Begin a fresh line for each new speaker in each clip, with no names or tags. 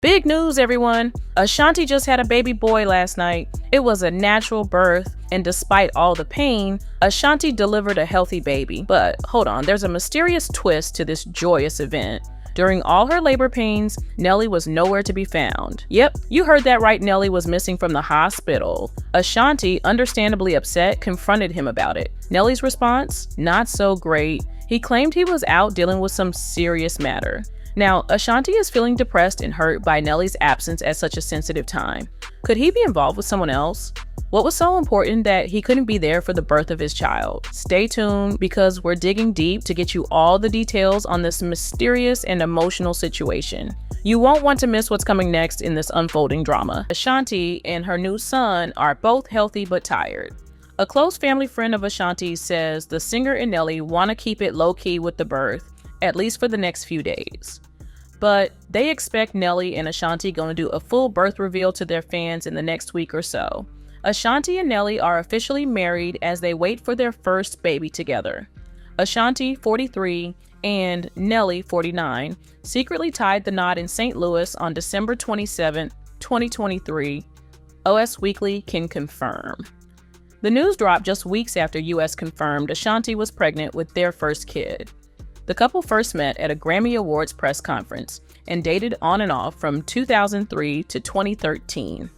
Big news, everyone! Ashanti just had a baby boy last night. It was a natural birth, and despite all the pain, Ashanti delivered a healthy baby. But hold on, there's a mysterious twist to this joyous event. During all her labor pains, Nelly was nowhere to be found. Yep, you heard that right, Nelly was missing from the hospital. Ashanti, understandably upset, confronted him about it. Nelly's response? Not so great. He claimed he was out dealing with some serious matter. Now, Ashanti is feeling depressed and hurt by Nelly's absence at such a sensitive time. Could he be involved with someone else? What was so important that he couldn't be there for the birth of his child? Stay tuned because we're digging deep to get you all the details on this mysterious and emotional situation. You won't want to miss what's coming next in this unfolding drama. Ashanti and her new son are both healthy but tired. A close family friend of Ashanti says the singer and Nelly want to keep it low-key with the birth, at least for the next few days. But they expect Nelly and Ashanti going to do a full birth reveal to their fans in the next week or so. Ashanti and Nelly are officially married as they wait for their first baby together. Ashanti, 43, and Nelly, 49, secretly tied the knot in St. Louis on December 27, 2023. OS Weekly can confirm. The news dropped just weeks after US confirmed Ashanti was pregnant with their first kid. The couple first met at a Grammy Awards press conference and dated on and off from 2003 to 2013.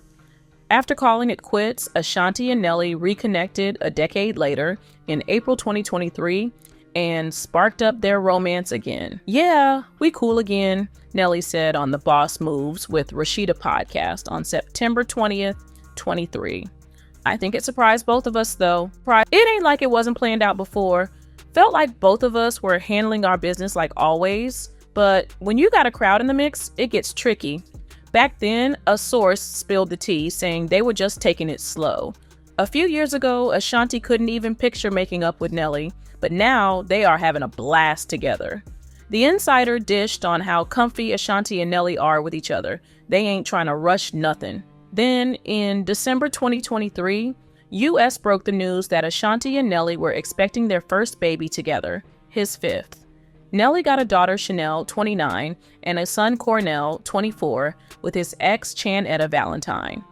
After calling it quits, Ashanti and Nelly reconnected a decade later in April 2023 and sparked up their romance again. "Yeah, we cool again," Nelly said on the Boss Moves with Rashida podcast on September 20th, 23. "I think it surprised both of us though. It ain't like it wasn't planned out before. Felt like both of us were handling our business like always, but when you got a crowd in the mix, it gets tricky." Back then, a source spilled the tea saying they were just taking it slow. A few years ago, Ashanti couldn't even picture making up with Nelly, but now they are having a blast together. The insider dished on how comfy Ashanti and Nelly are with each other. They ain't trying to rush nothing. Then, in December 2023, US broke the news that Ashanti and Nelly were expecting their first baby together, his fifth. Nelly got a daughter, Chanel, 29, and a son, Cornell, 24, with his ex, Chanetta Valentine.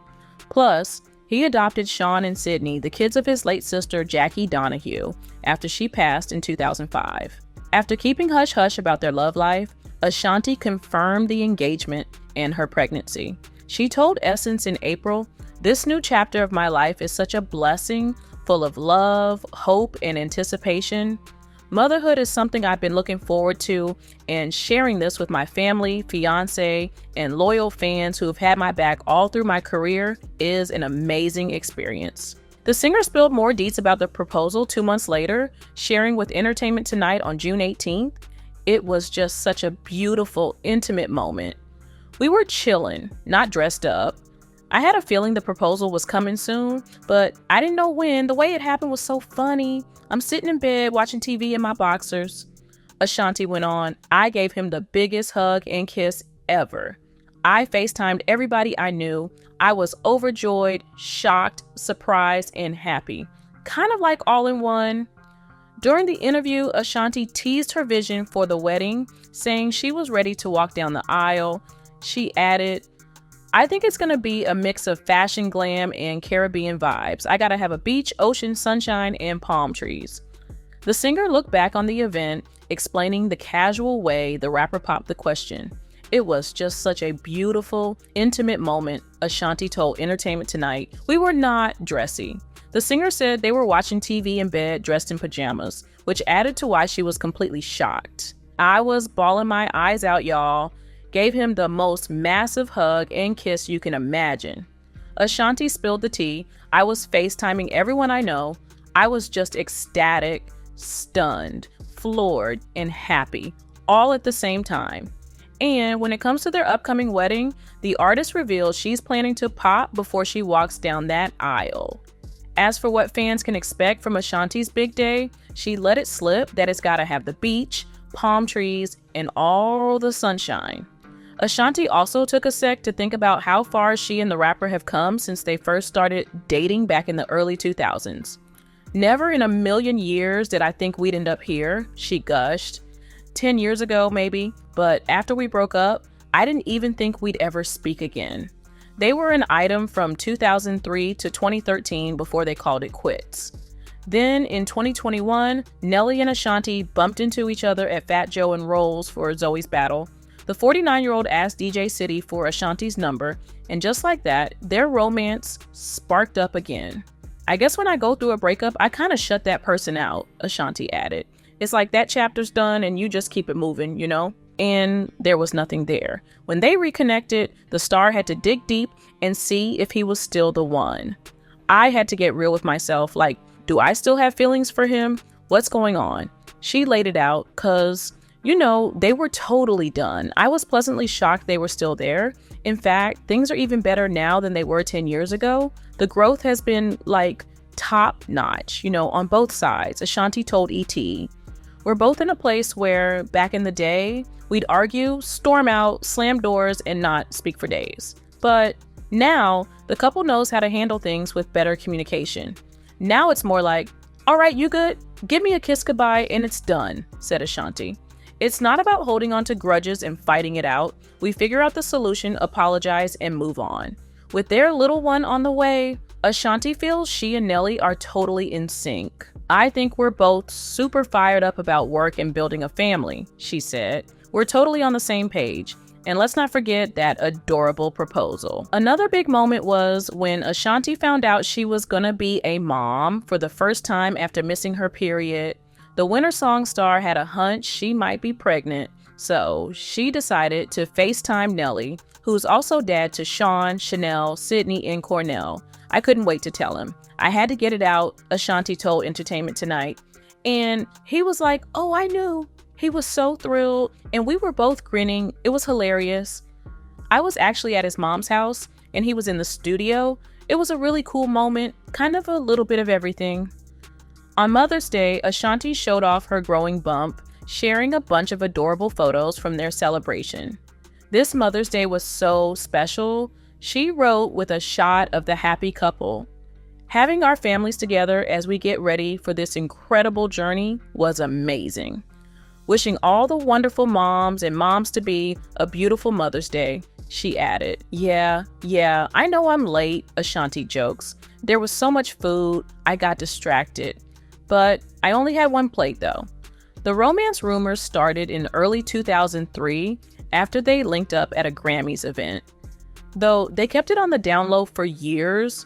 Plus, he adopted Sean and Sydney, the kids of his late sister, Jackie Donahue, after she passed in 2005. After keeping hush-hush about their love life, Ashanti confirmed the engagement and her pregnancy. She told Essence in April, "This new chapter of my life is such a blessing, full of love, hope, and anticipation. Motherhood is something I've been looking forward to, and sharing this with my family, fiance, and loyal fans who have had my back all through my career is an amazing experience." The singer spilled more deets about the proposal 2 months later, sharing with Entertainment Tonight on June 18th. "It was just such a beautiful, intimate moment. We were chilling, not dressed up. I had a feeling the proposal was coming soon, but I didn't know when. The way it happened was so funny. I'm sitting in bed watching TV in my boxers." Ashanti went on, "I gave him the biggest hug and kiss ever. I FaceTimed everybody I knew. I was overjoyed, shocked, surprised, and happy. Kind of like all in one." During the interview, Ashanti teased her vision for the wedding, saying she was ready to walk down the aisle. She added, "I think it's gonna be a mix of fashion glam and Caribbean vibes. I gotta have a beach, ocean, sunshine, and palm trees." The singer looked back on the event, explaining the casual way the rapper popped the question. "It was just such a beautiful, intimate moment," Ashanti told Entertainment Tonight. "We were not dressy." The singer said they were watching TV in bed dressed in pajamas, which added to why she was completely shocked. "I was bawling my eyes out, y'all. Gave him the most massive hug and kiss you can imagine." Ashanti spilled the tea. "I was FaceTiming everyone I know. I was just ecstatic, stunned, floored, and happy, all at the same time." And when it comes to their upcoming wedding, the artist revealed she's planning to pop before she walks down that aisle. As for what fans can expect from Ashanti's big day, she let it slip that it's gotta have the beach, palm trees, and all the sunshine. Ashanti also took a sec to think about how far she and the rapper have come since they first started dating back in the early 2000s. "Never in a million years did I think we'd end up here," she gushed. 10 years ago, maybe, but after we broke up, I didn't even think we'd ever speak again. They were an item from 2003 to 2013 before they called it quits. Then in 2021, Nelly and Ashanti bumped into each other at Fat Joe and Rolls for Zoe's battle. The 49-year-old asked DJ City for Ashanti's number, and just like that, their romance sparked up again. I guess when I go through a breakup, I kind of shut that person out, Ashanti added. It's like that chapter's done and you just keep it moving, you know? And there was nothing there. When they reconnected, the star had to dig deep and see if he was still the one. I had to get real with myself, like, do I still have feelings for him? What's going on? She laid it out because, you know, they were totally done. I was pleasantly shocked they were still there. In fact, things are even better now than they were 10 years ago. The growth has been like top notch, you know, on both sides. Ashanti told ET, "We're both in a place where back in the day, we'd argue, storm out, slam doors, and not speak for days. But now the couple knows how to handle things with better communication. Now it's more like, all right, you good? Give me a kiss goodbye and it's done," said Ashanti. It's not about holding on to grudges and fighting it out. We figure out the solution, apologize, and move on. With their little one on the way, Ashanti feels she and Nelly are totally in sync. "I think we're both super fired up about work and building a family," she said. "We're totally on the same page. And let's not forget that adorable proposal." Another big moment was when Ashanti found out she was gonna be a mom for the first time after missing her period. The Winter Song star had a hunch she might be pregnant, so she decided to FaceTime Nelly, who's also dad to Sean, Chanel, Sydney, and Cornell. "I couldn't wait to tell him. I had to get it out," Ashanti told Entertainment Tonight. And he was like, "Oh, I knew." He was so thrilled, and we were both grinning. It was hilarious. I was actually at his mom's house, and he was in the studio. It was a really cool moment, kind of a little bit of everything. On Mother's Day, Ashanti showed off her growing bump, sharing a bunch of adorable photos from their celebration. This Mother's Day was so special. She wrote with a shot of the happy couple. "Having our families together as we get ready for this incredible journey was amazing. Wishing all the wonderful moms and moms-to-be a beautiful Mother's Day," she added. Yeah, I know I'm late," Ashanti jokes. "There was so much food, I got distracted. But I only had one plate though." The romance rumors started in early 2003 after they linked up at a Grammys event. Though they kept it on the down low for years,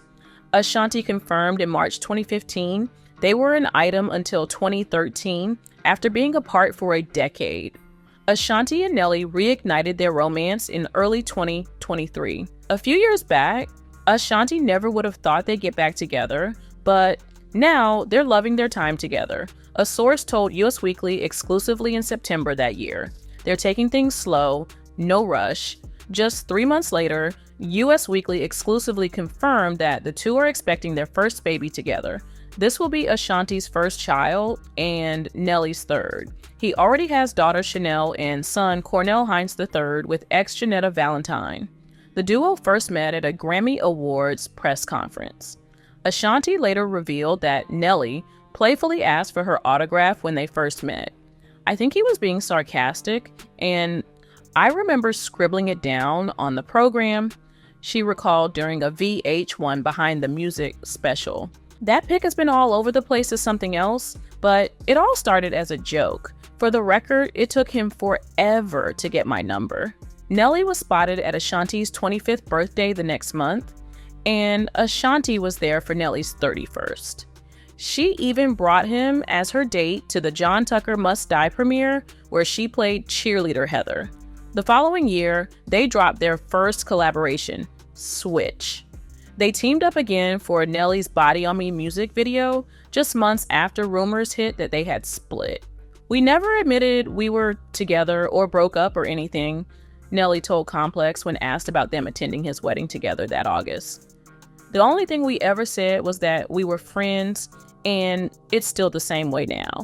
Ashanti confirmed in March 2015 they were an item until 2013 after being apart for a decade. Ashanti and Nelly reignited their romance in early 2023. A few years back, Ashanti never would have thought they'd get back together, but now they're loving their time together. A source told Us Weekly exclusively in September that year. They're taking things slow, no rush. Just 3 months later, Us Weekly exclusively confirmed that the two are expecting their first baby together. This will be Ashanti's first child and Nelly's third. He already has daughter Chanel and son Cornell Hines III with ex-Janetta Valentine. The duo first met at a Grammy Awards press conference. Ashanti later revealed that Nelly playfully asked for her autograph when they first met. "I think he was being sarcastic, and I remember scribbling it down on the program," she recalled during a VH1 Behind the Music special. That pic has been all over the place as something else, but it all started as a joke. For the record, it took him forever to get my number. Nelly was spotted at Ashanti's 25th birthday the next month, and Ashanti was there for Nelly's 31st. She even brought him as her date to the John Tucker Must Die premiere, where she played cheerleader Heather. The following year, they dropped their first collaboration, Switch. They teamed up again for Nelly's Body on Me music video, just months after rumors hit that they had split. "We never admitted we were together or broke up or anything," Nelly told Complex when asked about them attending his wedding together that August. "The only thing we ever said was that we were friends, and it's still the same way now."